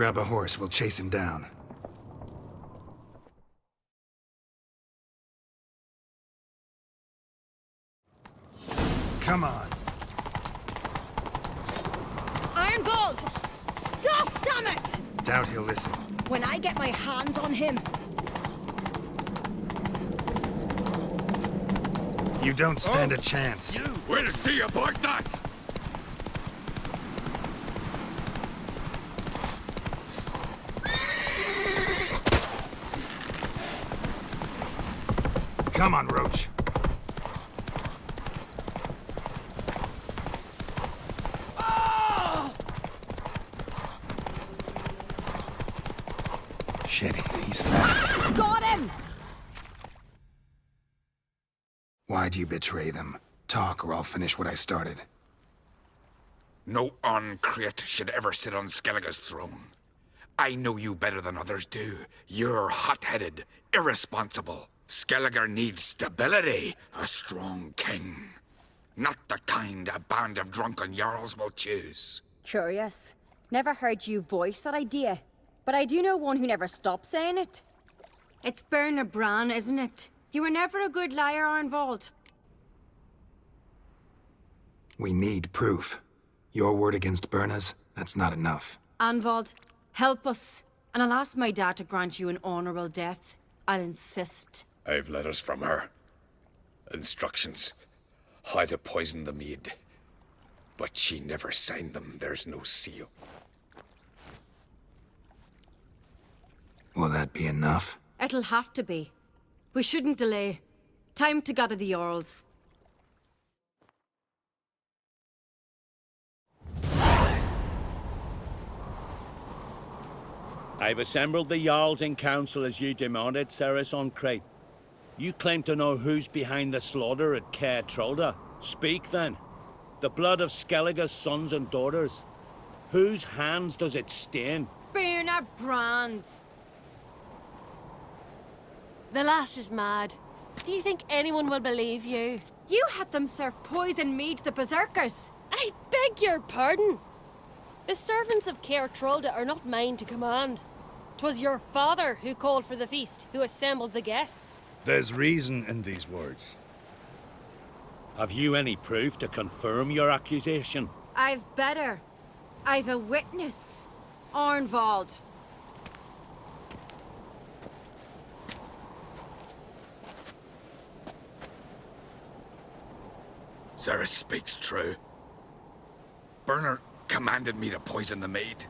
Grab a horse, we'll chase him down. Come on. WiLD! Stop, damn it! Doubt he'll listen. When I get my hands on him... You don't stand a chance. We'll see about that! Come on, Roach. Shit, he's fast. Got him! Why'd you betray them? Talk, or I'll finish what I started. No Uncreate should ever sit on Skellige's throne. I know you better than others do. You're hot-headed, irresponsible. Skellige needs stability, a strong king. Not the kind a band of drunken jarls will choose. Curious. Never heard you voice that idea. But I do know one who never stops saying it. It's Bernard Bran, isn't it? You were never a good liar, WiLD. We need proof. Your word against Berna's, that's not enough. WiLD, help us. And I'll ask my dad to grant you an honorable death. I'll insist. I've letters from her. Instructions. How to poison the mead. But she never signed them. There's no seal. Will that be enough? It'll have to be. We shouldn't delay. Time to gather the Jarls. I've assembled the Jarls in council as you demanded, Cerys on Crate. You claim to know who's behind the slaughter at Caer Trolda. Speak then. The blood of Skellige's sons and daughters. Whose hands does it stain? Bernard Bran's. The lass is mad. Do you think anyone will believe you? You had them serve poison mead to the berserkers. I beg your pardon. The servants of Caer Trolda are not mine to command. 'Twas your father who called for the feast, who assembled the guests. There's reason in these words. Have you any proof to confirm your accusation? I've better. I've a witness. WiLD. Cerys speaks true. Bernard commanded me to poison the maid.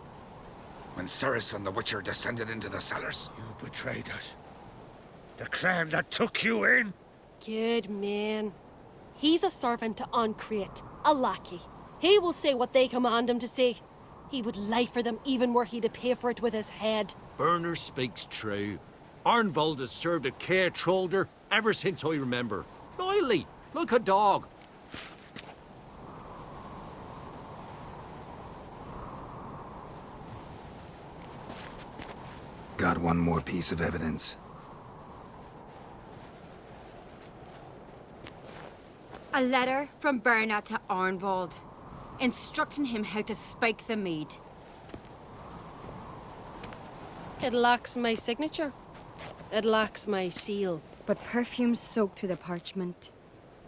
When Cerys and the Witcher descended into the cellars. You betrayed us. The clan that took you in. Good man. He's a servant to Uncreate, a lackey. He will say what they command him to say. He would lie for them even were he to pay for it with his head. Bernard speaks true. WiLD has served at Caer Trolda ever since I remember. Loyally, like a dog. Got one more piece of evidence. A letter from Bernard to WiLD, instructing him how to spike the mead. It lacks my signature. It lacks my seal. But perfume soaked through the parchment.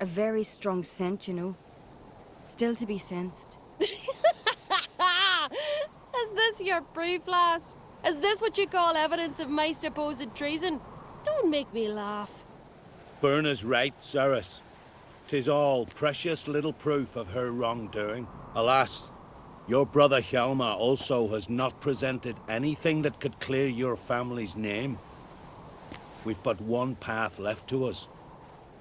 A very strong scent, you know. Still to be sensed. Is this your proof, lass? Is this what you call evidence of my supposed treason? Don't make me laugh. Bernard's right, Cerys. 'Tis all precious little proof of her wrongdoing. Alas, your brother Hjalmar also has not presented anything that could clear your family's name. We've but one path left to us.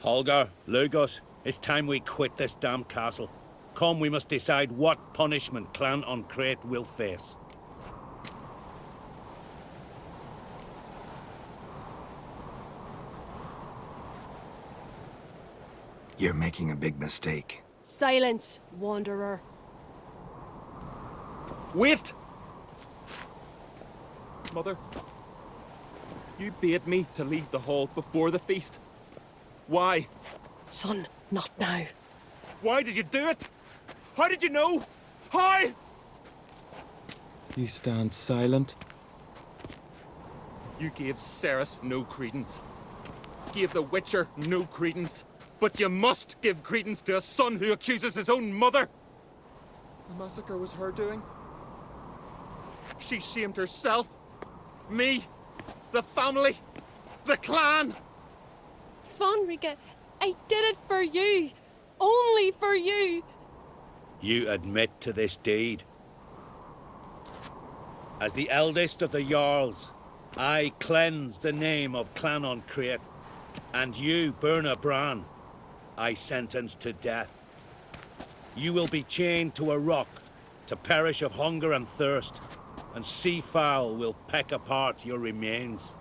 Holger, Lugos, it's time we quit this damn castle. Come, we must decide what punishment Clan Uncreate will face. You're making a big mistake. Silence, wanderer. Wait! Mother, you bade me to leave the hall before the feast. Why? Son, not now. Why did you do it? How did you know? How? You stand silent. You gave Cerys no credence. Gave the Witcher no credence. But you must give credence to a son who accuses his own mother. The massacre was her doing. She shamed herself, me, the family, the clan. Svanrika, I did it for you. Only for you. You admit to this deed. As the eldest of the Jarls, I cleanse the name of Clan on Crete, and you, Berna Bran, I sentence to death. You will be chained to a rock to perish of hunger and thirst, and seafowl will peck apart your remains.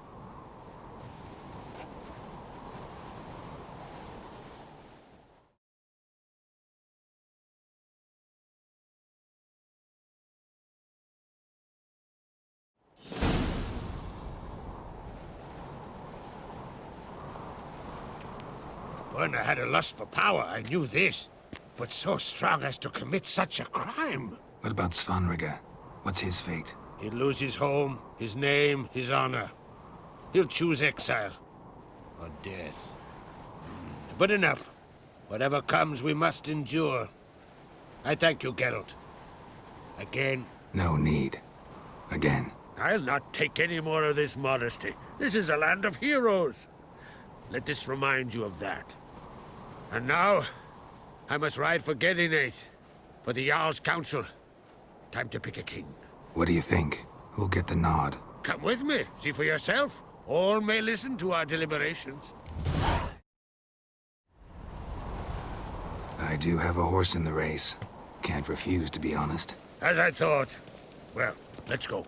Berna had a lust for power, I knew this. But so strong as to commit such a crime. What about Svanrika? What's his fate? He'll lose his home, his name, his honor. He'll choose exile. Or death. But enough. Whatever comes, we must endure. I thank you, Geralt. Again. No need. Again. I'll not take any more of this modesty. This is a land of heroes. Let this remind you of that. And now, I must ride for Gedinate, for the Jarl's Council. Time to pick a king. What do you think? Who'll get the nod? Come with me, see for yourself. All may listen to our deliberations. I do have a horse in the race. Can't refuse, to be honest. As I thought. Well, let's go.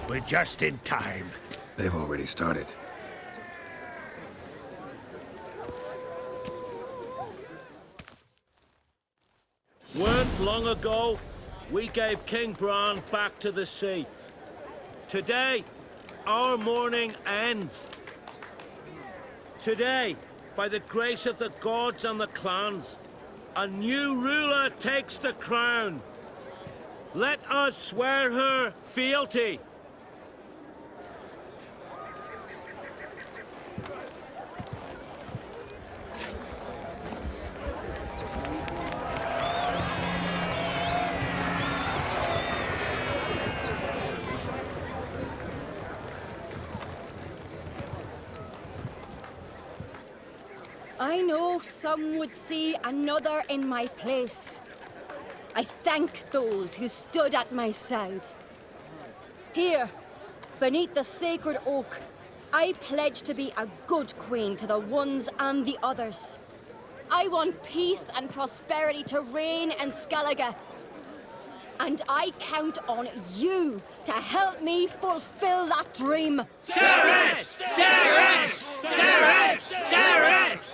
We're just in time. They've already started. Weren't long ago, we gave King Bran back to the sea. Today, our mourning ends. Today, by the grace of the gods and the clans, a new ruler takes the crown. Let us swear her fealty. I know some would see another in my place. I thank those who stood at my side. Here, beneath the sacred oak, I pledge to be a good queen to the ones and the others. I want peace and prosperity to reign in Skellige. And I count on you to help me fulfill that dream. Cerys! Cerys! Cerys! Cerys!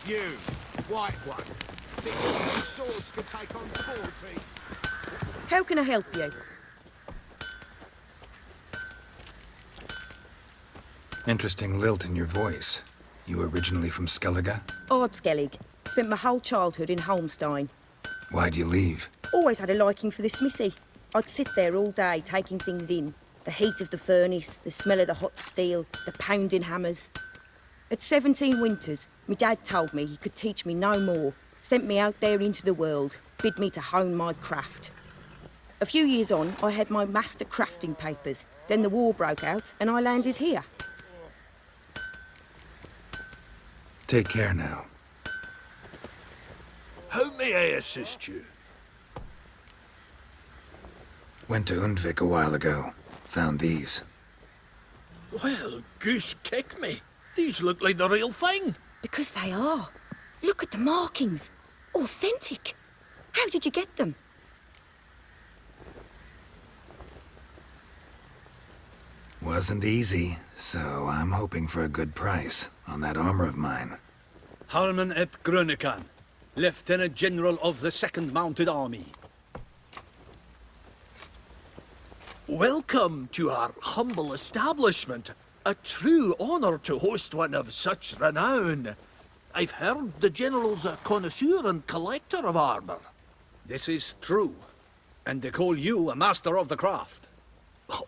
You, white one, think your 2 swords could take on 40? How can I help you? Interesting lilt in your voice. You originally from Skellige? Ardskellig. Spent my whole childhood in Holmstein. Why'd you leave? Always had a liking for the smithy. I'd sit there all day taking things in. The heat of the furnace, the smell of the hot steel, the pounding hammers. At 17 winters, my dad told me he could teach me no more. Sent me out there into the world, bid me to hone my craft. A few years on, I had my master crafting papers. Then the war broke out and I landed here. Take care now. How may I assist you? Went to Undvik a while ago. Found these. Well, goose kick me. These look like the real thing. Because they are. Look at the markings. Authentic. How did you get them? Wasn't easy, so I'm hoping for a good price on that armor of mine. Harman ep Grönekan, Lieutenant General of the 2nd Mounted Army. Welcome to our humble establishment. A true honor to host one of such renown. I've heard the General's a connoisseur and collector of armor. This is true, and they call you a master of the craft.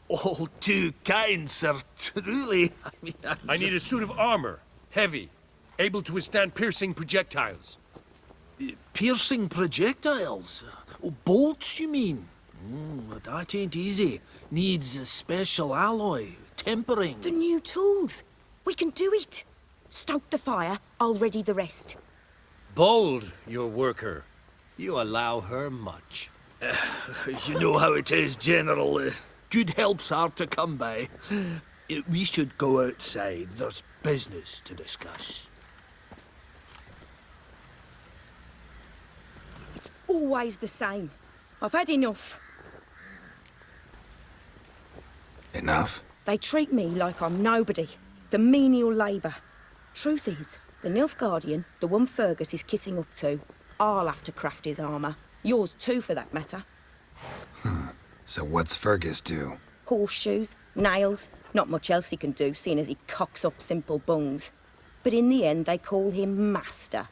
All too kind, sir, truly. I need a suit of armor, heavy, able to withstand piercing projectiles. Piercing projectiles? Oh, bolts, you mean? That ain't easy. Needs a special alloy, tempering. The new tools. We can do it. Stoke the fire, I'll ready the rest. Bold, your worker. You allow her much. You know how it is, General. Good help's hard to come by. We should go outside. There's business to discuss. It's always the same. I've had enough. Enough? They treat me like I'm nobody. The menial labour. Truth is, the Nilfgaardian, the one Fergus is kissing up to, I'll have to craft his armour. Yours too, for that matter. So what's Fergus do? Horseshoes, nails, not much else he can do, seeing as he cocks up simple bungs. But in the end, they call him Master.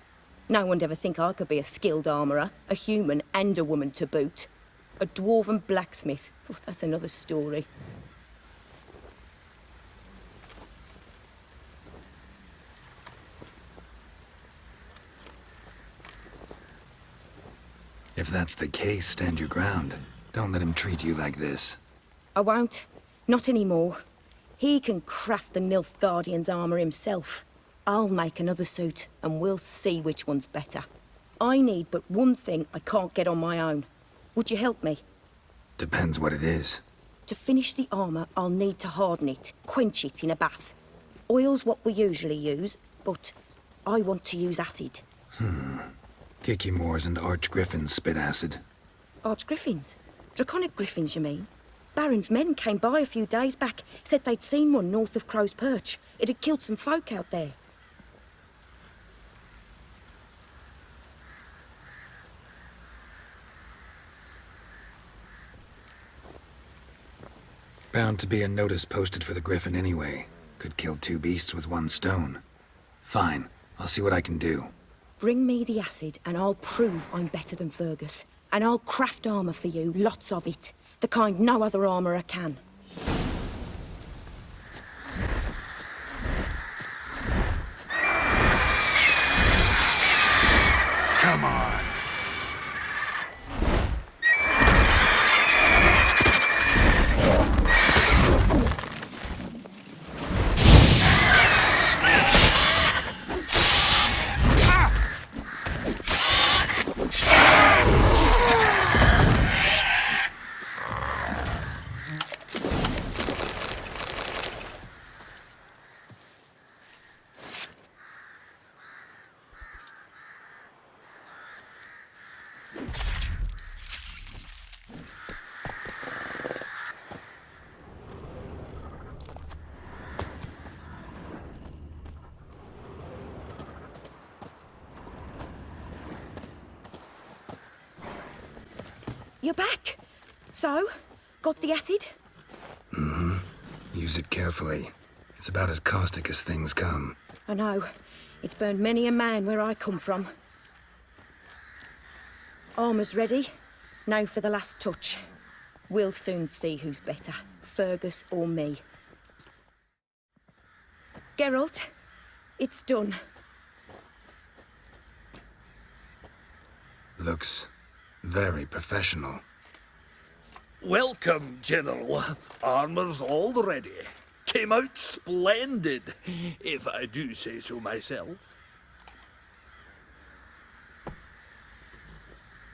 No one'd ever think I could be a skilled armourer, a human and a woman to boot. A dwarven blacksmith, that's another story. If that's the case, stand your ground. Don't let him treat you like this. I won't. Not anymore. He can craft the Nilfgaardian's armour himself. I'll make another suit, and we'll see which one's better. I need but one thing I can't get on my own. Would you help me? Depends what it is. To finish the armour, I'll need to harden it, quench it in a bath. Oil's what we usually use, but I want to use acid. Kicky-Moors and Arch-Griffins spit acid. Arch-Griffins? Draconic Griffins, you mean? Baron's men came by a few days back, said they'd seen one north of Crow's Perch. It had killed some folk out there. Bound to be a notice posted for the Griffin anyway. Could kill two beasts with one stone. Fine, I'll see what I can do. Bring me the acid and I'll prove I'm better than Fergus. And I'll craft armour for you, lots of it. The kind no other armourer can. Come on. You're back. So, got the acid? Use it carefully. It's about as caustic as things come. I know. It's burned many a man where I come from. Armour's ready. Now for the last touch. We'll soon see who's better, Fergus or me. Geralt, it's done. Looks very professional. Welcome, General. Armor's all ready. Came out splendid, if I do say so myself.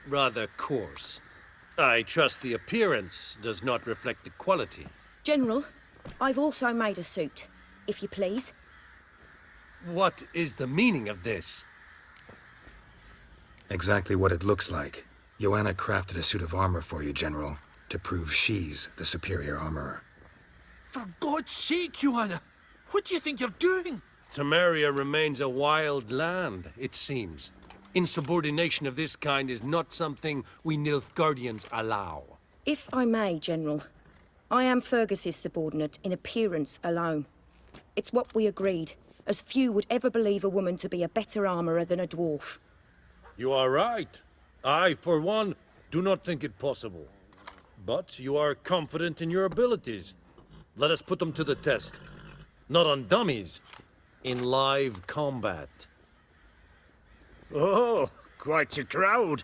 Rather coarse. I trust the appearance does not reflect the quality. General, I've also made a suit, if you please. What is the meaning of this? Exactly what it looks like. Joanna crafted a suit of armor for you, General, to prove she's the superior armorer. For God's sake, Joanna! What do you think you're doing? Temeria remains a wild land, it seems. Insubordination of this kind is not something we Nilfgaardians allow. If I may, General, I am Fergus's subordinate in appearance alone. It's what we agreed, as few would ever believe a woman to be a better armourer than a dwarf. You are right. I, for one, do not think it possible. But you are confident in your abilities. Let us put them to the test. Not on dummies, in live combat. Oh, quite a crowd.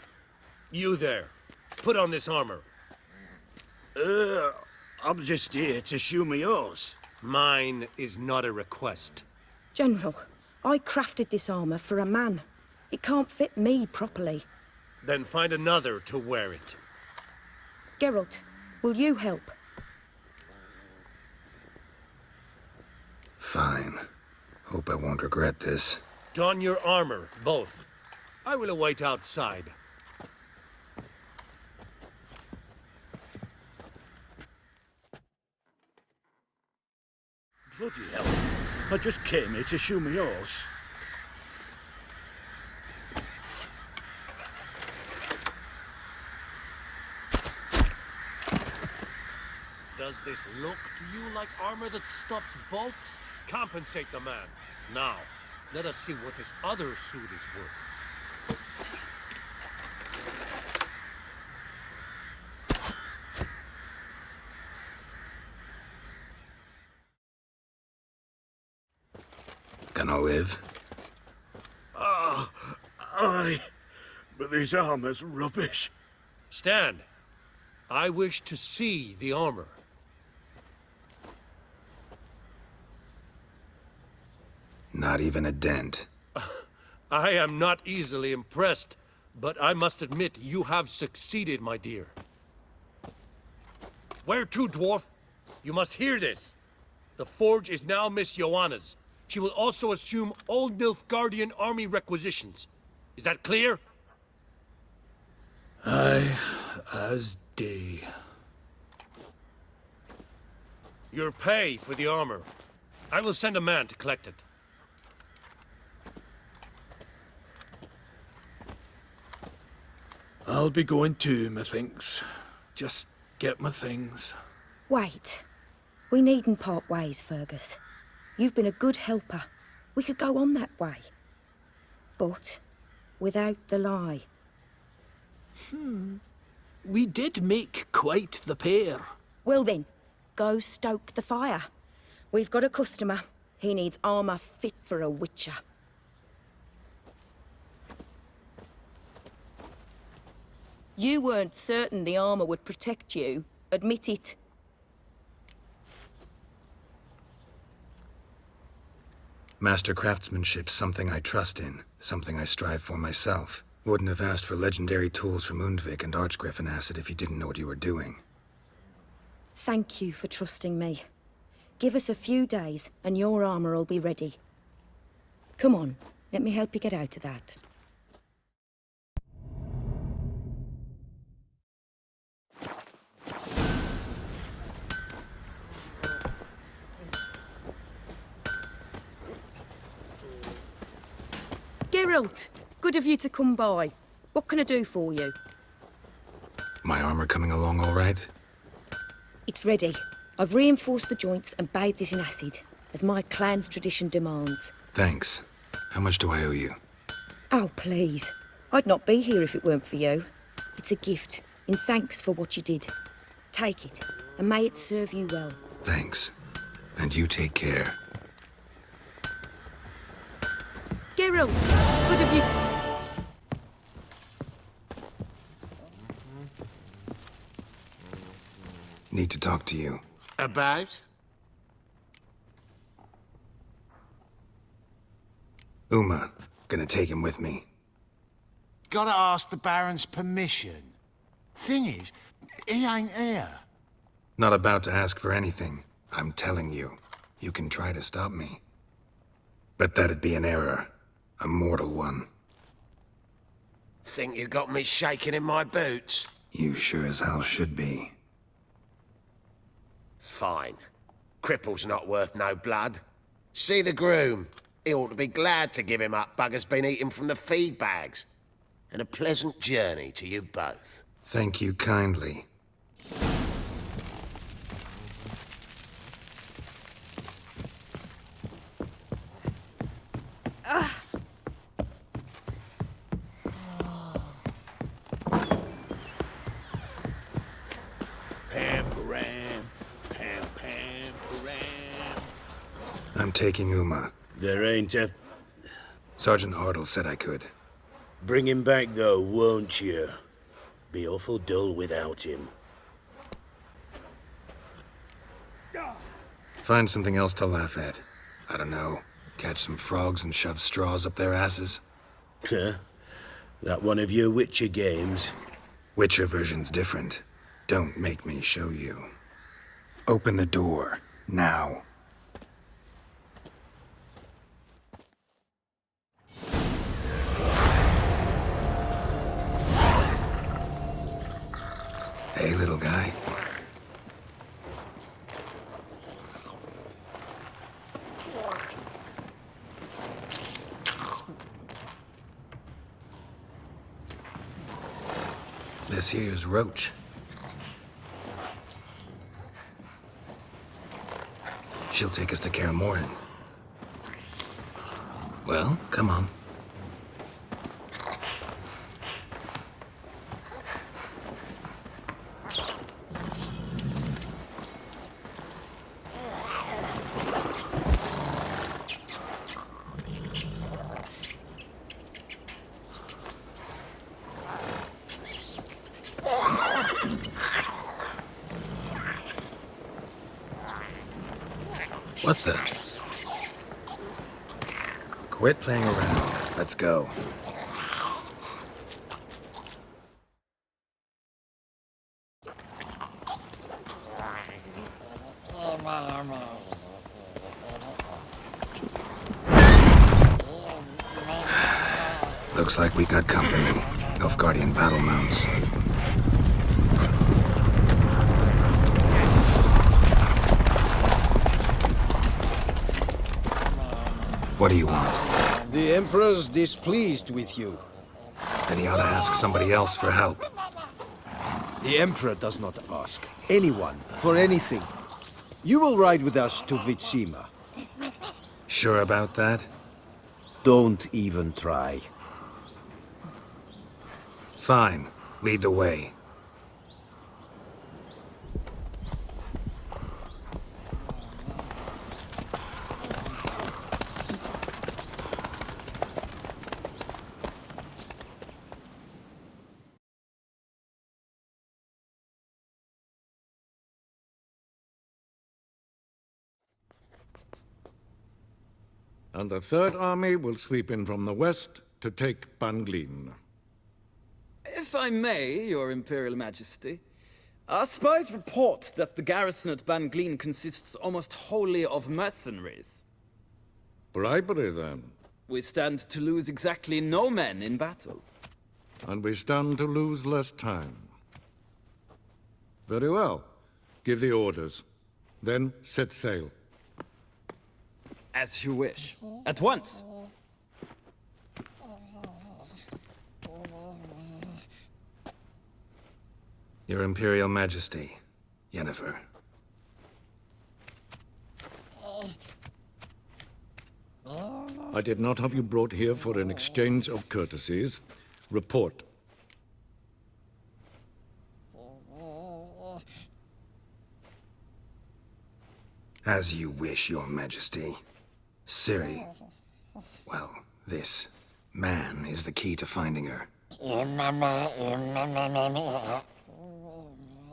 You there, put on this armor. I'm just here to show me yours. Mine is not a request. General, I crafted this armour for a man. It can't fit me properly. Then find another to wear it. Geralt, will you help? Fine. Hope I won't regret this. Don your armor, both. I will await outside. Bloody hell. I just came here to show me yours. Does this look to you like armor that stops bolts? Compensate the man. Now, let us see what this other suit is worth. Gonna live? Aye, but this armor's rubbish. Stand. I wish to see the armor. Not even a dent. I am not easily impressed, but I must admit you have succeeded, my dear. Where to, dwarf? You must hear this. The forge is now Miss Joanna's. She will also assume all Nilfgaardian army requisitions. Is that clear? Aye, as day. Your pay for the armor. I will send a man to collect it. I'll be going too, methinks. Just get my things. Wait. We needn't part ways, Fergus. You've been a good helper. We could go on that way. But without the lie. We did make quite the pair. Well then, go stoke the fire. We've got a customer. He needs armour fit for a witcher. You weren't certain the armour would protect you. Admit it. Master craftsmanship's something I trust in, something I strive for myself. Wouldn't have asked for legendary tools from Undvik and Archgriffin Acid if you didn't know what you were doing. Thank you for trusting me. Give us a few days and your armour will be ready. Come on, let me help you get out of that. Geralt, good of you to come by. What can I do for you? My armor coming along all right? It's ready. I've reinforced the joints and bathed it in acid, as my clan's tradition demands. Thanks. How much do I owe you? Oh, please. I'd not be here if it weren't for you. It's a gift, in thanks for what you did. Take it, and may it serve you well. Thanks. And you take care. Geralt, good of you... Need to talk to you. About? Uma. Gonna take him with me. Gotta ask the Baron's permission. Thing is, he ain't here. Not about to ask for anything. I'm telling you. You can try to stop me. But that'd be an error. A mortal one. Think you got me shaking in my boots? You sure as hell should be. Fine. Cripple's not worth no blood. See the groom. He ought to be glad to give him up. Bugger's been eating from the feed bags. And a pleasant journey to you both. Thank you kindly. I'm taking Uma. There ain't a... Sergeant Hartle said I could. Bring him back, though, won't you? Be awful dull without him. Find something else to laugh at. I don't know. Catch some frogs and shove straws up their asses. Huh? That one of your Witcher games? Witcher version's different. Don't make me show you. Open the door. Now. Hey, little guy. This here's Roach. She'll take us to Kaer Morhen. Well, come on. What the? Quit playing around. Let's go. Looks like we got company. Nilfgaardian battle mounts. What do you want? The Emperor's displeased with you. Then he ought to ask somebody else for help. The Emperor does not ask anyone for anything. You will ride with us to Vitsima. Sure about that? Don't even try. Fine. Lead the way. And the Third Army will sweep in from the west to take Banglin. If I may, Your Imperial Majesty, our spies report that the garrison at Banglin consists almost wholly of mercenaries. Bribery, then. We stand to lose exactly no men in battle. And we stand to lose less time. Very well. Give the orders. Then set sail. As you wish. At once. Your Imperial Majesty, Yennefer. I did not have you brought here for an exchange of courtesies. Report. As you wish, Your Majesty. Cerys. Well, this man is the key to finding her.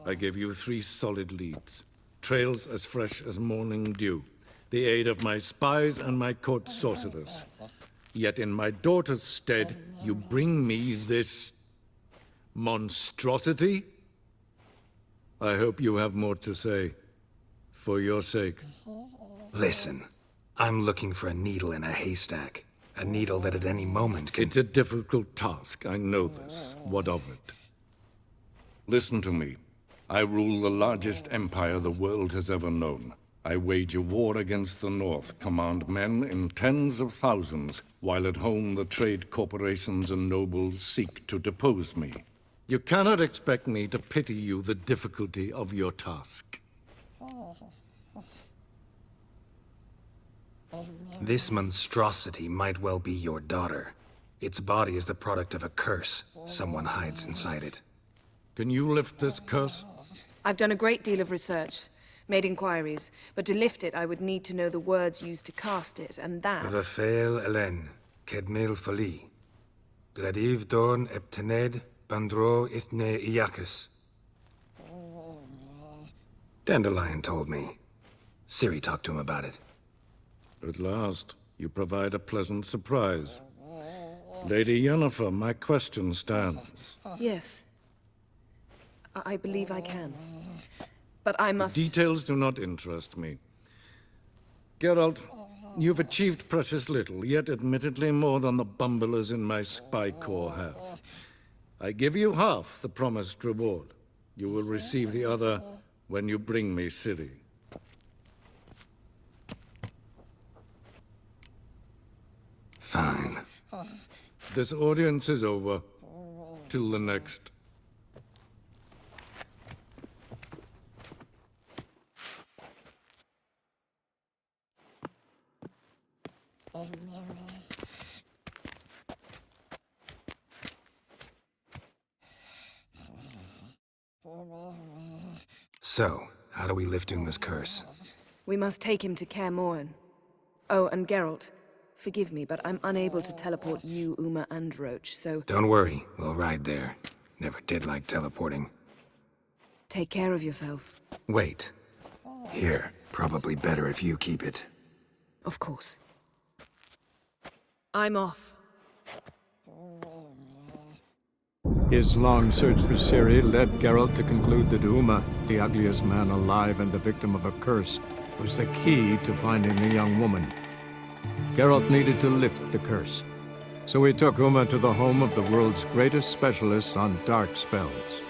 I gave you 3 solid leads. Trails as fresh as morning dew. The aid of my spies and my court sorcerers. Yet in my daughter's stead, you bring me this monstrosity? I hope you have more to say. For your sake. Listen, I'm looking for a needle in a haystack. A needle that at any moment can... It's a difficult task, I know this. What of it? Listen to me. I rule the largest empire the world has ever known. I wage a war against the North, command men in tens of thousands, while at home the trade corporations and nobles seek to depose me. You cannot expect me to pity you the difficulty of your task. This monstrosity might well be your daughter. Its body is the product of a curse. Someone hides inside it. Can you lift this curse? I've done a great deal of research, made inquiries, but to lift it I would need to know the words used to cast it, and that... Vafael Elen, Kedmil Fali. Gladiv Dorn Eptened, Bandro Ithne Iakis. Dandelion told me. Ciri talked to him about it. At last, you provide a pleasant surprise. Lady Yennefer, my question stands. Yes. I believe I can. But I must... The details do not interest me. Geralt, you've achieved precious little, yet admittedly more than the bumblers in my spy corps have. I give you half the promised reward. You will receive the other when you bring me Ciri. Fine. This audience is over. Till the next. So, how do we lift Uma's curse? We must take him to Kaer Morhen. Oh, and Geralt, forgive me, but I'm unable to teleport you, Uma, and Roach, so... Don't worry, we'll ride there. Never did like teleporting. Take care of yourself. Wait. Here, probably better if you keep it. Of course. I'm off. His long search for Ciri led Geralt to conclude that Uma, the ugliest man alive and the victim of a curse, was the key to finding the young woman. Geralt needed to lift the curse, so he took Uma to the home of the world's greatest specialists on dark spells,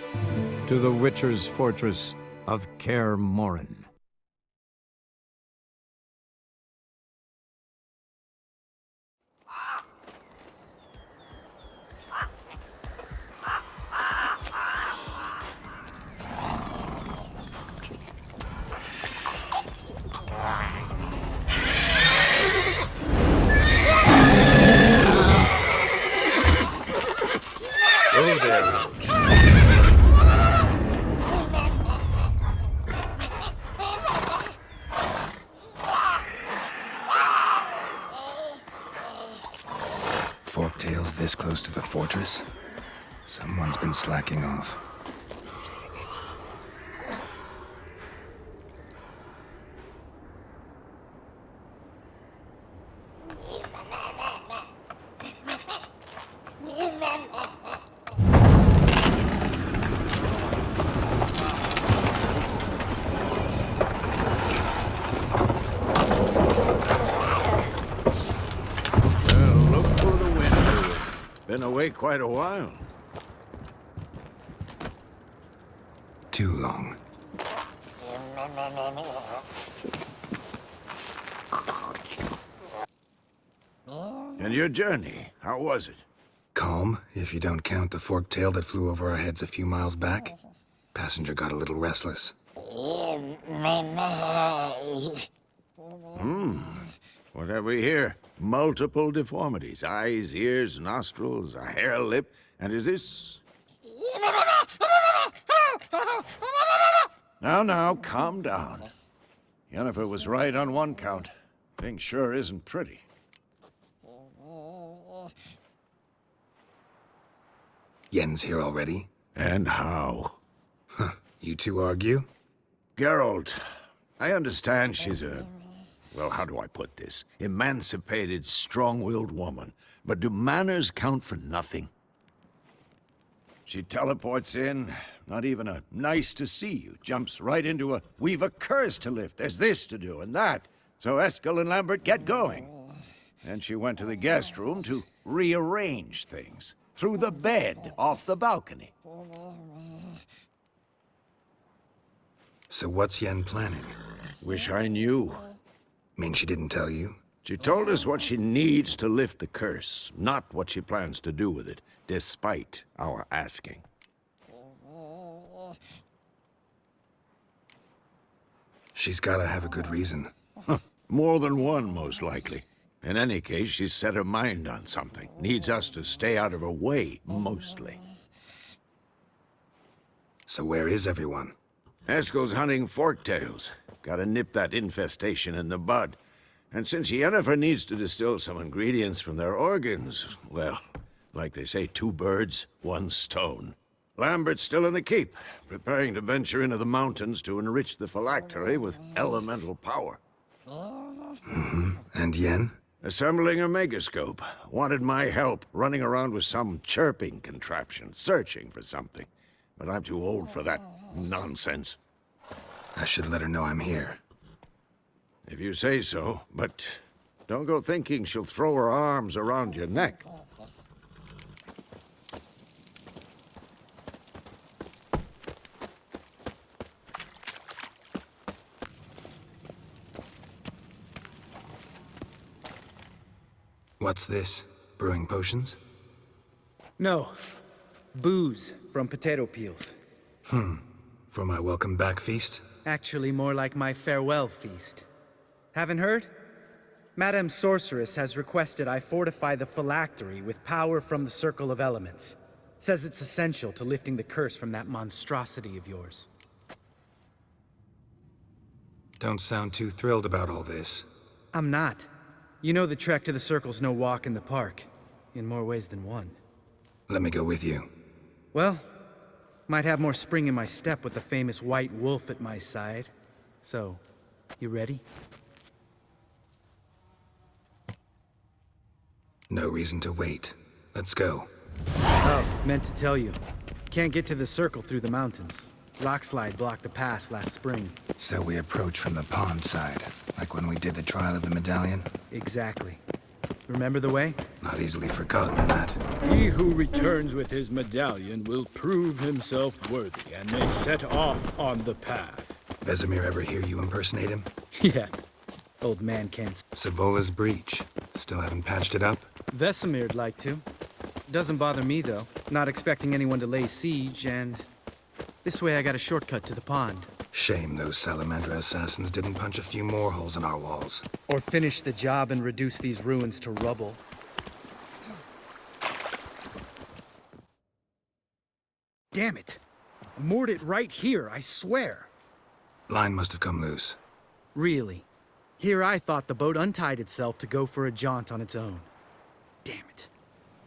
to the Witcher's fortress of Kaer Morhen. Oh there, Roach. Forktails this close to the fortress? Someone's been slacking off. Been away quite a while. Too long. And your journey, how was it? Calm, if you don't count the forktail that flew over our heads a few miles back. Passenger got a little restless. What have we here? Multiple deformities. Eyes, ears, nostrils, a hair lip. And is this... Now, calm down. Yennefer was right on one count. Thing sure isn't pretty. Yen's here already? And how? Huh. You two argue? Geralt, I understand she's a... Well, how do I put this? Emancipated, strong-willed woman. But do manners count for nothing? She teleports in, not even a nice to see you, jumps right into a we've a curse to lift, there's this to do and that. So Eskel and Lambert get going. Then she went to the guest room to rearrange things. Threw the bed off the balcony. So what's Yen planning? Wish I knew. Mean she didn't tell you? She told us what she needs to lift the curse, not what she plans to do with it, despite our asking. She's gotta have a good reason. More than one, most likely. In any case, she's set her mind on something. Needs us to stay out of her way, mostly. So where is everyone? Eskel's hunting forktails. Gotta nip that infestation in the bud. And since Yennefer needs to distill some ingredients from their organs, well, like they say, 2 birds, 1 stone. Lambert's still in the keep, preparing to venture into the mountains to enrich the phylactery with elemental power. And Yen? Assembling a megascope. Wanted my help, running around with some chirping contraption, searching for something. But I'm too old for that nonsense. I should let her know I'm here. If you say so, but don't go thinking she'll throw her arms around your neck. What's this? Brewing potions? No. Booze from potato peels. For my welcome back feast? Actually, more like my farewell feast. Haven't heard? Madame Sorceress has requested I fortify the phylactery with power from the Circle of Elements. Says it's essential to lifting the curse from that monstrosity of yours. Don't sound too thrilled about all this. I'm not. You know the trek to the Circle's no walk in the park. In more ways than one. Let me go with you. Well, might have more spring in my step with the famous white wolf at my side. So, you ready? No reason to wait. Let's go. Oh, meant to tell you. Can't get to the Circle through the mountains. Rockslide blocked the pass last spring. So we approach from the pond side, like when we did the trial of the medallion? Exactly. Remember the way? Not easily forgotten, that. He who returns with his medallion will prove himself worthy and may set off on the path. Vesemir ever hear you impersonate him? Yeah. Old man can't. Savola's breach. Still haven't patched it up? Vesemir'd like to. Doesn't bother me, though. Not expecting anyone to lay siege, and... this way I got a shortcut to the pond. Shame those Salamandra assassins didn't punch a few more holes in our walls. Or finish the job and reduce these ruins to rubble. Damn it! I moored it right here, I swear! Line must have come loose. Really? Here I thought the boat untied itself to go for a jaunt on its own. Damn it.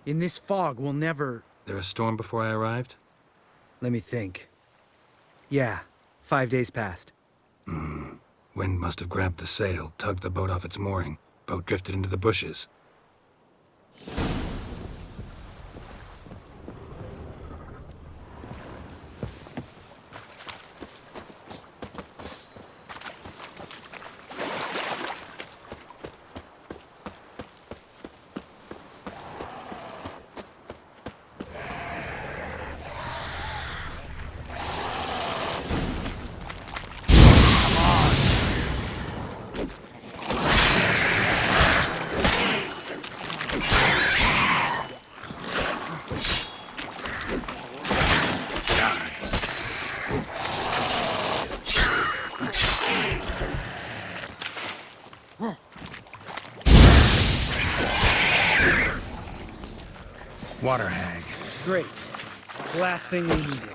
In this fog, we'll never... There a storm before I arrived? Let me think. Yeah, 5 days passed. Wind must have grabbed the sail, tugged the boat off its mooring. Boat drifted into the bushes. Water hag. Great. The last thing we needed.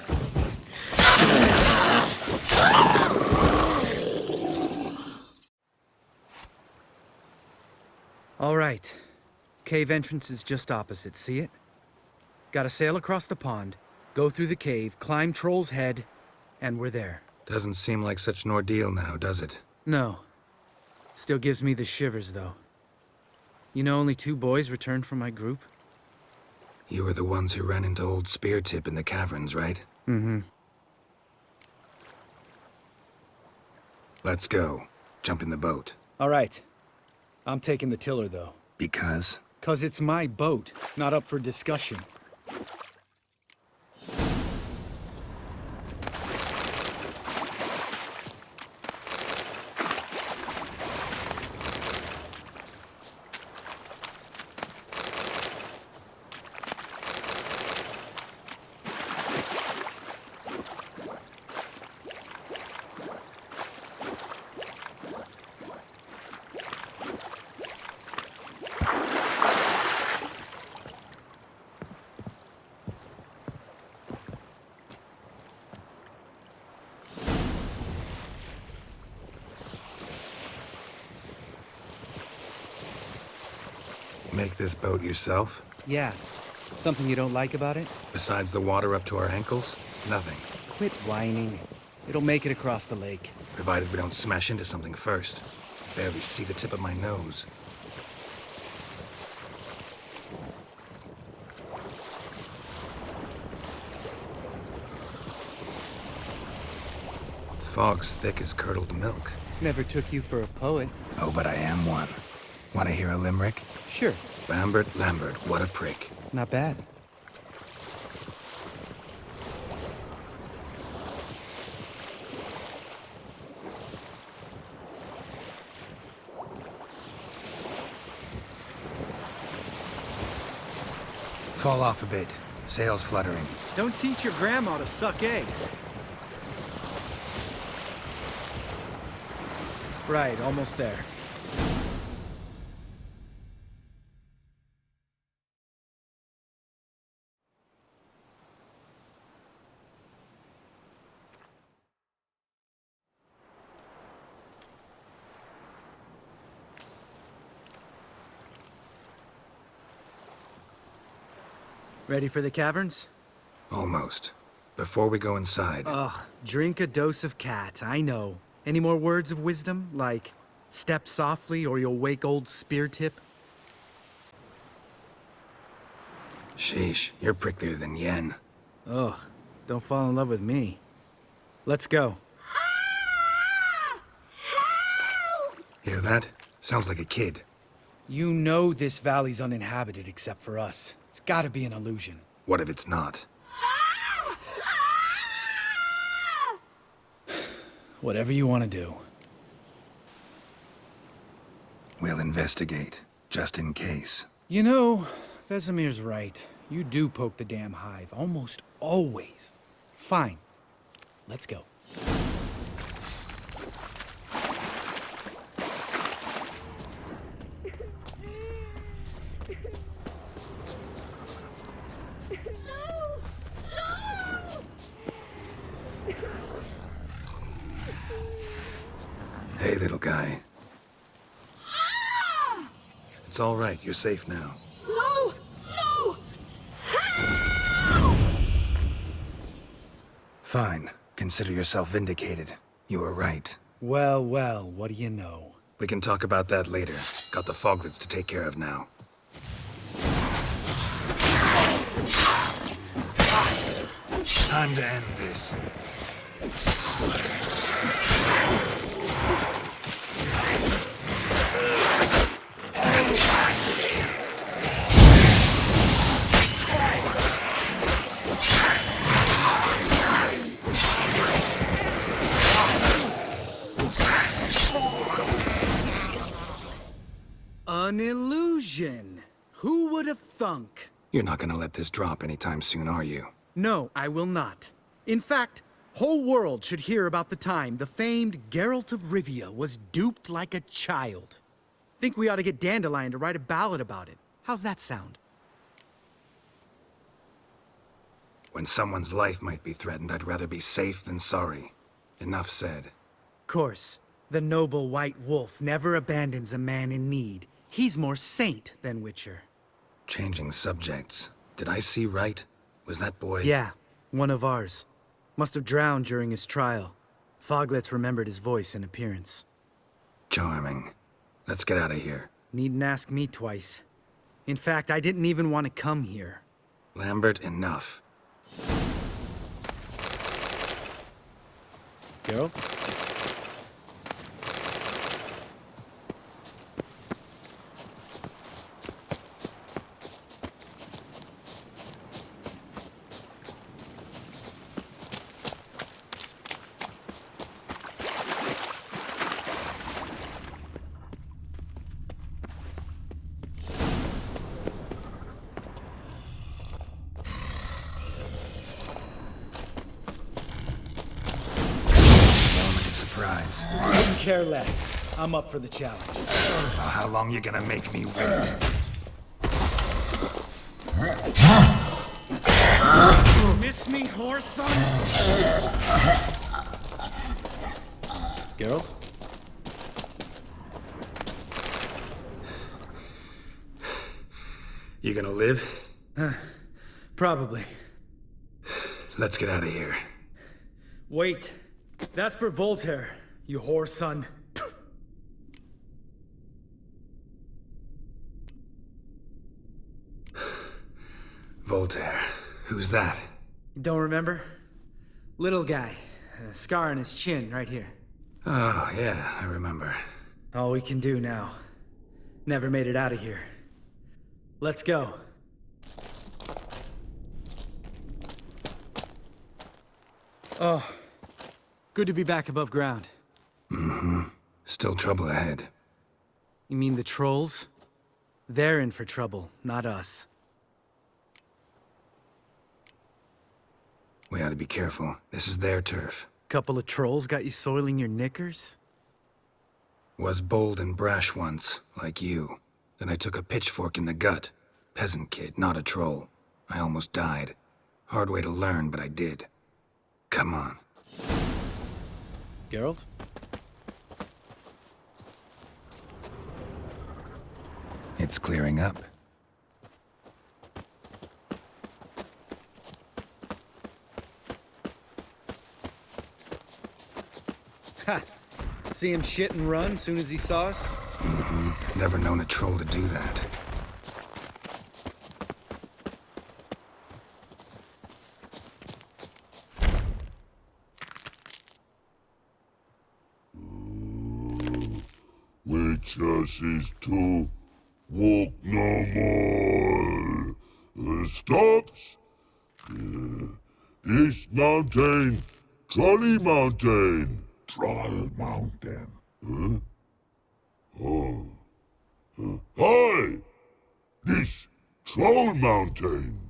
All right. Cave entrance is just opposite, see it? Gotta sail across the pond, go through the cave, climb Troll's Head, and we're there. Doesn't seem like such an ordeal now, does it? No. Still gives me the shivers, though. You know only 2 boys returned from my group? You were the ones who ran into old Speartip in the caverns, right? Mm-hmm. Let's go. Jump in the boat. All right. I'm taking the tiller, though. Because? 'Cause it's my boat, not up for discussion. Make this boat yourself? Yeah. Something you don't like about it? Besides the water up to our ankles? Nothing. Quit whining. It'll make it across the lake. Provided we don't smash into something first. Barely see the tip of my nose. Fog's thick as curdled milk. Never took you for a poet. Oh, but I am one. Want to hear a limerick? Sure. Lambert, what a prick. Not bad. Fall off a bit. Sails fluttering. Don't teach your grandma to suck eggs. Right, almost there. Ready for the caverns? Almost. Before we go inside... Ugh, drink a dose of cat, I know. Any more words of wisdom, like, step softly or you'll wake old Spear Tip? Sheesh, you're pricklier than Yen. Ugh, don't fall in love with me. Let's go. Hear that? Sounds like a kid. You know this valley's uninhabited except for us. It's gotta be an illusion. What if it's not? Whatever you want to do. We'll investigate, just in case. You know, Vesemir's right. You do poke the damn hive, almost always. Fine. Let's go. Hey, little guy. It's all right. You're safe now. No! No! Fine. Consider yourself vindicated. You were right. Well, well, what do you know? We can talk about that later. Got the foglets to take care of now. Time to end this. An illusion. Who would have thunk? You're not gonna let this drop anytime soon, are you? No, I will not. In fact, whole world should hear about the time the famed Geralt of Rivia was duped like a child. Think we ought to get Dandelion to write a ballad about it. How's that sound? When someone's life might be threatened, I'd rather be safe than sorry. Enough said. Course, the noble white wolf never abandons a man in need. He's more saint than Witcher. Changing subjects. Did I see right? Was that boy... Yeah, one of ours. Must have drowned during his trial. Foglets remembered his voice and appearance. Charming. Let's get out of here. Needn't ask me twice. In fact, I didn't even want to come here. Lambert, enough. Geralt? care less. I'm up for the challenge. How long you gonna make me wait? Miss me, horse son? Geralt? You gonna live? Probably. Let's get out of here. Wait. That's for Voltaire, you whore son. Voltaire. Who's that? Don't remember? Little guy. A scar on his chin, right here. Oh, yeah, I remember. All we can do now. Never made it out of here. Let's go. Oh. Good to be back above ground. Mm-hmm. Still trouble ahead. You mean the trolls? They're in for trouble, not us. We ought to be careful. This is their turf. Couple of trolls got you soiling your knickers? Was bold and brash once, like you. Then I took a pitchfork in the gut. Peasant kid, not a troll. I almost died. Hard way to learn, but I did. Come on. Geralt? It's clearing up. Ha! See him shit and run soon as he saw us? Mm-hmm. Never known a troll to do that. Witches is to walk no more. Stops. East Mountain, Trolley Mountain. Troll Mountain. Huh? Oh. Hi! This Troll Mountain.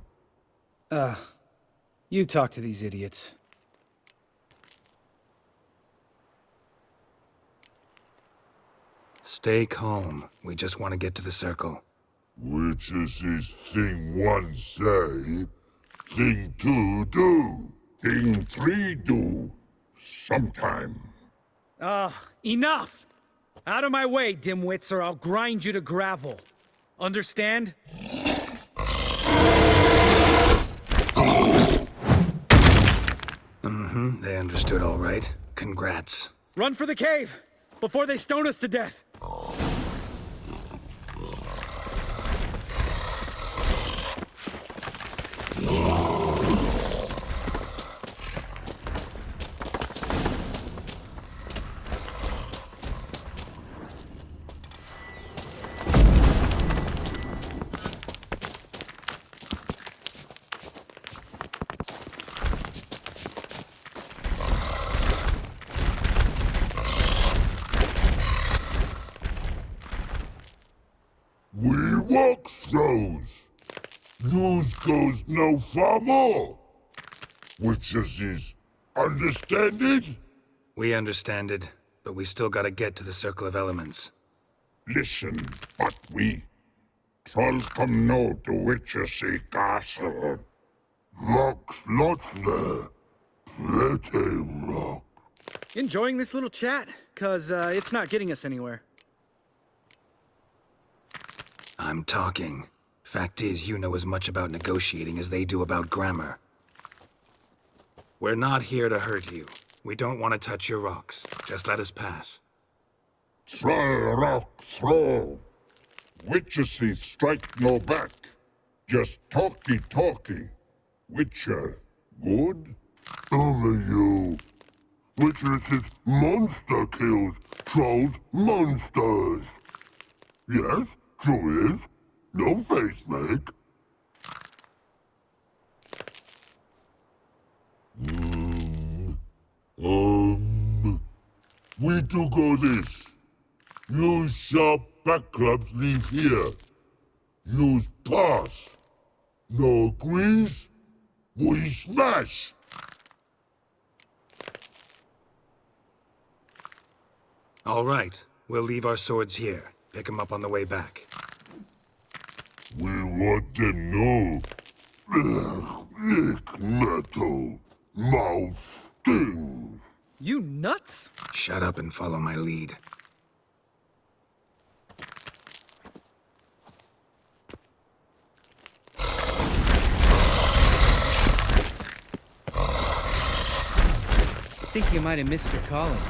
You talk to these idiots. Stay calm. We just want to get to the circle. Witches is thing one say, thing two do, thing three do, sometime. Enough! Out of my way, dimwits, or I'll grind you to gravel. Understand? Mm-hmm, they understood all right. Congrats. Run for the cave! Before they stone us to death! We walk throws. News goes no far more. Witches is understanded? We understand it, but we still gotta get to the Circle of Elements. Listen, but we trolls come no to Witches castle. Rocks lots there. Pretty rock. Enjoying this little chat? Cause, it's not getting us anywhere. I'm talking. Fact is, you know as much about negotiating as they do about grammar. We're not here to hurt you. We don't want to touch your rocks. Just let us pass. Troll rock throw. Witches strike no back. Just talky. Witcher, good? Only you. Witches is monster kills. Trolls monsters. Yes, true is. No face make. We do go this. Use sharp back clubs leave here. Use pass. No agrees? We smash. All right. We'll leave our swords here. Pick them up on the way back. We want them know. Lick metal. Mouth stings. You nuts? Shut up and follow my lead. I think you might have missed your calling.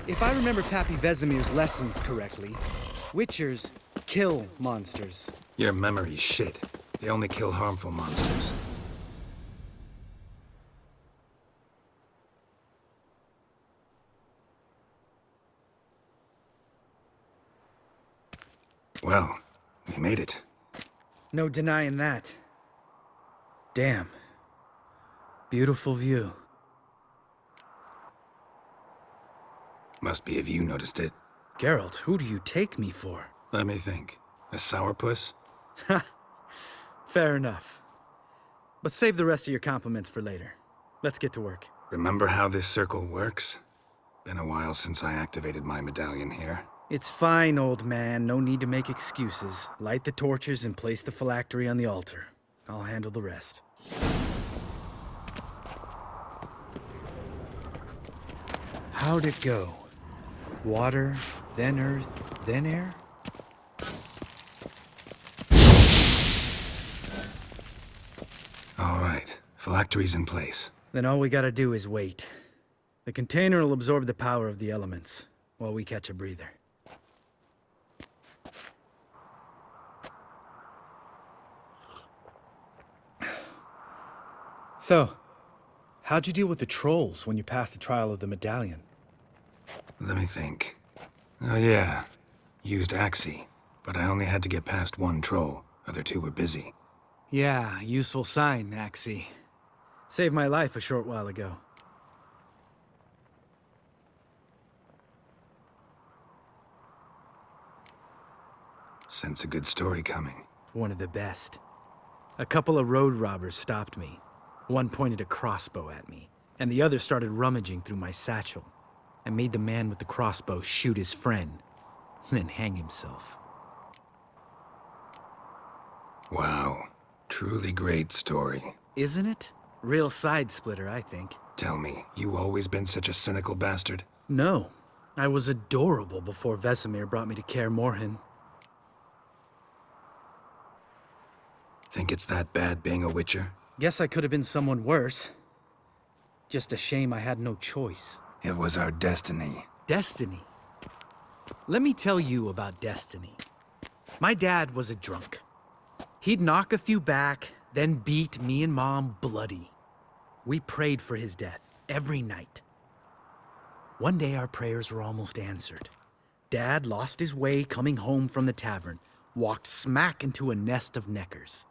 If I remember Pappy Vesemir's lessons correctly, Witchers kill monsters. Your memory's shit. They only kill harmful monsters. Well, we made it. No denying that. Damn. Beautiful view. Must be if you noticed it. Geralt, who do you take me for? Let me think. A sourpuss? Fair enough. But save the rest of your compliments for later. Let's get to work. Remember how this circle works? Been a while since I activated my medallion here. It's fine, old man. No need to make excuses. Light the torches and place the phylactery on the altar. I'll handle the rest. How'd it go? Water, then earth, then air? All right. Phylactery's in place. Then all we gotta do is wait. The container will absorb the power of the elements, while we catch a breather. So, how'd you deal with the trolls when you passed the trial of the medallion? Let me think. Oh yeah. Used Axie, but I only had to get past one troll. Other two were busy. Yeah, useful sign, Axie. Saved my life a short while ago. Sense a good story coming. One of the best. A couple of road robbers stopped me. One pointed a crossbow at me, and the other started rummaging through my satchel. I made the man with the crossbow shoot his friend, then hang himself. Wow. Truly great story. Isn't it? Real side splitter, I think. Tell me, you always been such a cynical bastard? No. I was adorable before Vesemir brought me to Kaer Morhen. Think it's that bad being a witcher? Guess I could have been someone worse. Just a shame I had no choice. It was our destiny. Destiny? Let me tell you about destiny. My dad was a drunk. He'd knock a few back, then beat me and Mom bloody. We prayed for his death every night. One day our prayers were almost answered. Dad lost his way coming home from the tavern, walked smack into a nest of neckers.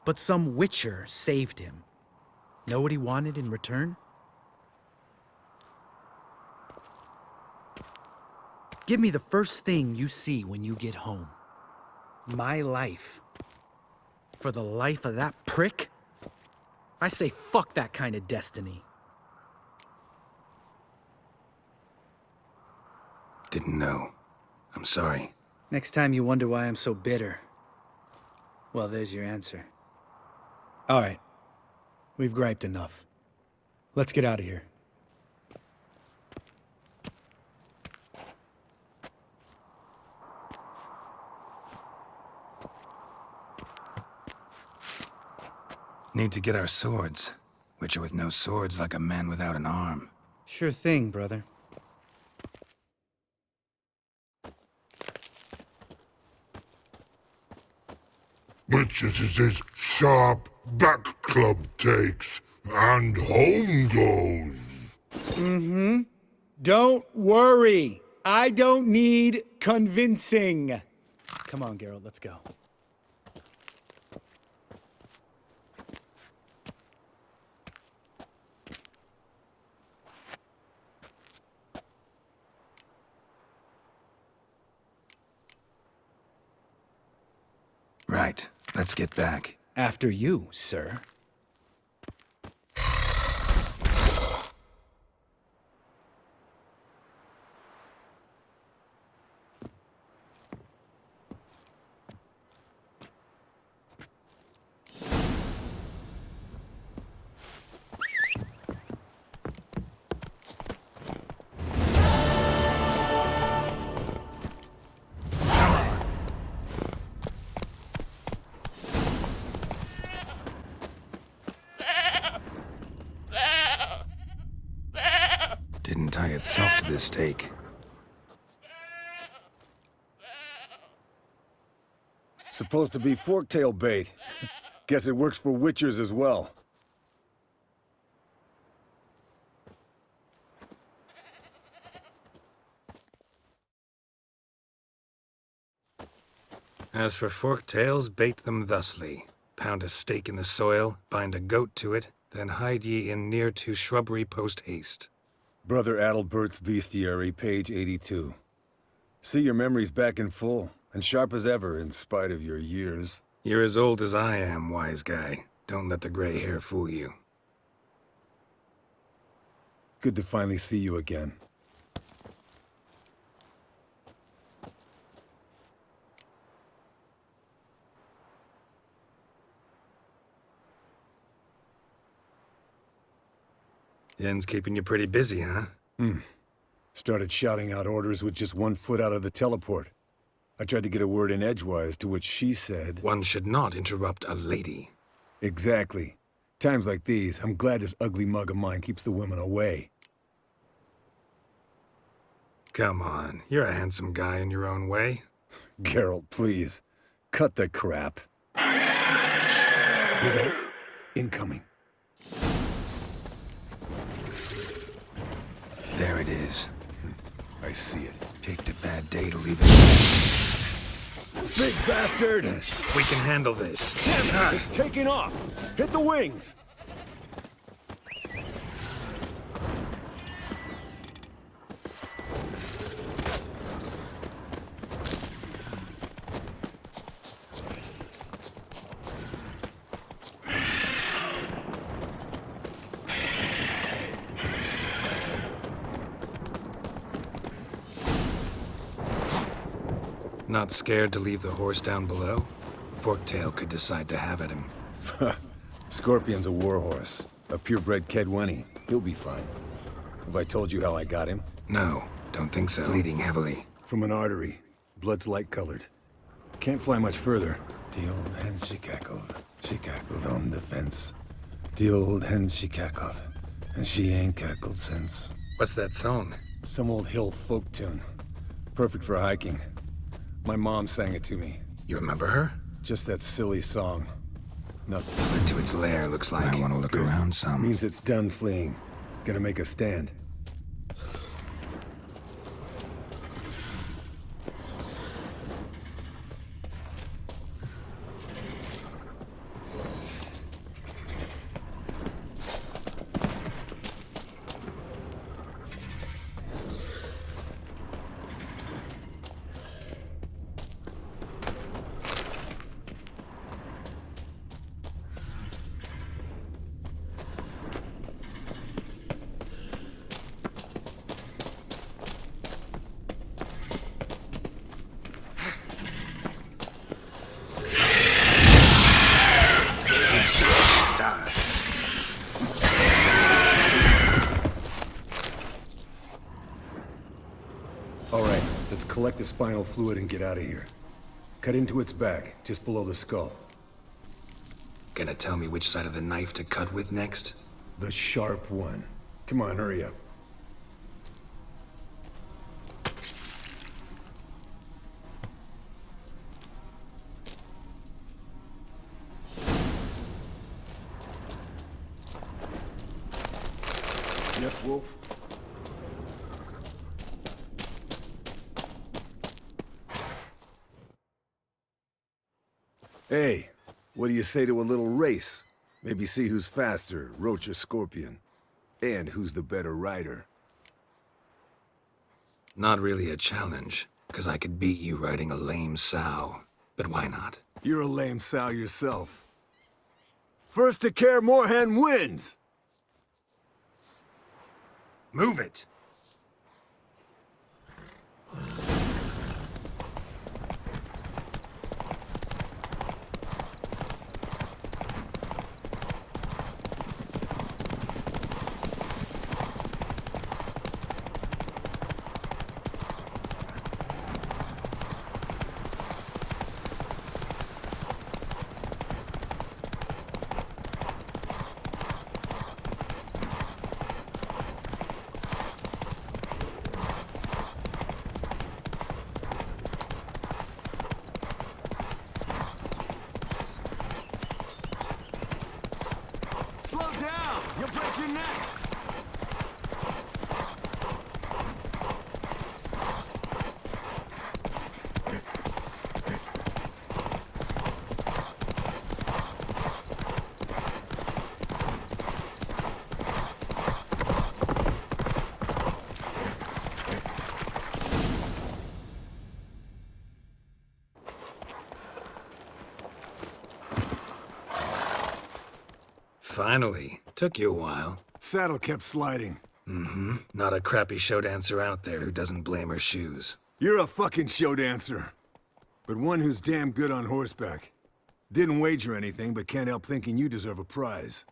But some witcher saved him. Know what he wanted in return? Give me the first thing you see when you get home. My life. For the life of that prick? I say fuck that kind of destiny. Didn't know. I'm sorry. Next time you wonder why I'm so bitter, well, there's your answer. All right. We've griped enough. Let's get out of here. Need to get our swords. Witcher with no swords like a man without an arm. Sure thing, brother. Witches is his sharp back club takes, and home goes. Mm-hmm. Don't worry. I don't need convincing. Come on, Geralt, let's go. Right. Let's get back. After you, sir. itself to this stake. Supposed to be forktail bait. Guess it works for witchers as well. As for forktails, bait them thusly. Pound a stake in the soil, bind a goat to it, then hide ye in near to shrubbery post haste. Brother Adalbert's Bestiary, page 82. See, your memory's back in full, and sharp as ever, in spite of your years. You're as old as I am, wise guy. Don't let the gray hair fool you. Good to finally see you again. Yen's keeping you pretty busy, huh? Started shouting out orders with just 1 foot out of the teleport. I tried to get a word in edgewise, to which she said... One should not interrupt a lady. Exactly. Times like these, I'm glad this ugly mug of mine keeps the women away. Come on, you're a handsome guy in your own way. Geralt, please. Cut the crap. Shh. Hear that? Incoming. There it is. I see it. Picked a bad day to leave its Big bastard! We can handle this. Damn it! It's taking off! Hit the wings! Not scared to leave the horse down below? Forktail could decide to have at him. Scorpion's a warhorse. A purebred Kedwenny. He'll be fine. Have I told you how I got him? No, don't think so. Bleeding heavily. From an artery. Blood's light-colored. Can't fly much further. The old hen she cackled on the fence. The old hen she cackled, and she ain't cackled since. What's that song? Some old hill folk tune. Perfect for hiking. My mom sang it to me. You remember her? Just that silly song. Nothing. Fled to its lair, looks like. I want to look around some. Means it's done fleeing. Gonna make a stand. Collect the spinal fluid and get out of here. Cut into its back, just below the skull. Gonna tell me which side of the knife to cut with next? The sharp one. Come on, hurry up. Yes, Wolf? Hey, what do you say to a little race? Maybe see who's faster, Roach or Scorpion. And who's the better rider. Not really a challenge, because I could beat you riding a lame sow. But why not? You're a lame sow yourself. First to Kaer Morhen wins! Move it! your neck! Finally. Took you a while. Saddle kept sliding. Mm-hmm. Not a crappy show dancer out there who doesn't blame her shoes. You're a fucking show dancer. But one who's damn good on horseback. Didn't wager anything, but can't help thinking you deserve a prize.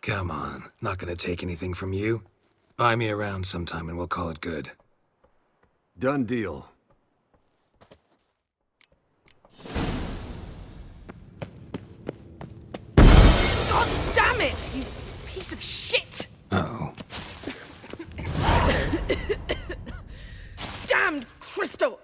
Come on. Not gonna take anything from you. Buy me around sometime and we'll call it good. Done deal. God damn it, you piece of shit! Uh-oh. Damned crystal!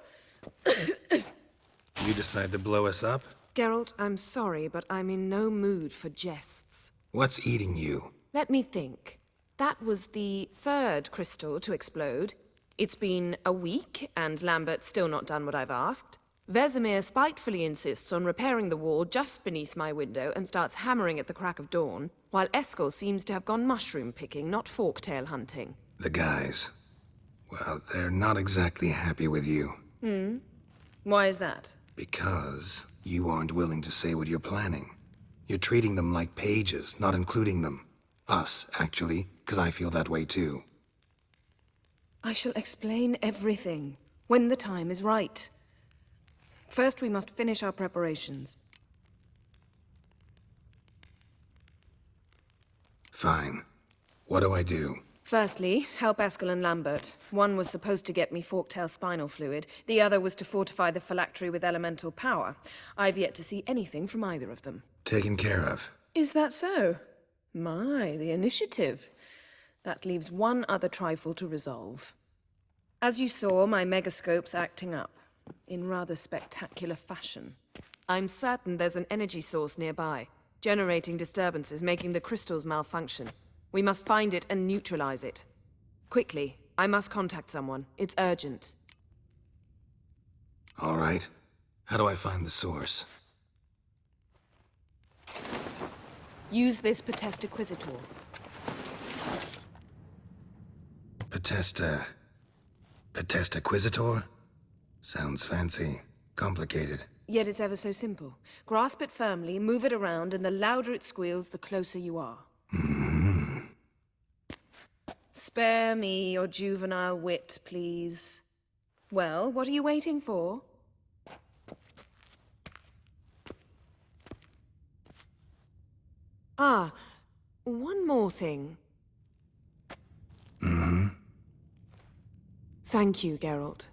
You decide to blow us up? Geralt, I'm sorry, but I'm in no mood for jests. What's eating you? Let me think. That was the third crystal to explode. It's been a week, and Lambert's still not done what I've asked. Vesemir spitefully insists on repairing the wall just beneath my window and starts hammering at the crack of dawn, while Eskel seems to have gone mushroom picking, not forktail hunting. The guys. Well, they're not exactly happy with you. Why is that? Because you aren't willing to say what you're planning. You're treating them like pages, not including them. Us, actually, because I feel that way too. I shall explain everything, when the time is right. First, we must finish our preparations. Fine. What do I do? Firstly, help Eskel and Lambert. One was supposed to get me forktail spinal fluid, the other was to fortify the phylactery with elemental power. I've yet to see anything from either of them. Taken care of. Is that so? My, the initiative. That leaves one other trifle to resolve. As you saw, my megascope's acting up, in rather spectacular fashion. I'm certain there's an energy source nearby, generating disturbances, making the crystals malfunction. We must find it and neutralize it. Quickly, I must contact someone. It's urgent. All right. How do I find the source? Use this Potesta Quisitor. Potesta Quisitor? Sounds fancy. Complicated. Yet it's ever so simple. Grasp it firmly, move it around, and the louder it squeals, the closer you are. Spare me your juvenile wit, please. Well, what are you waiting for? Ah, one more thing. Thank you, Geralt.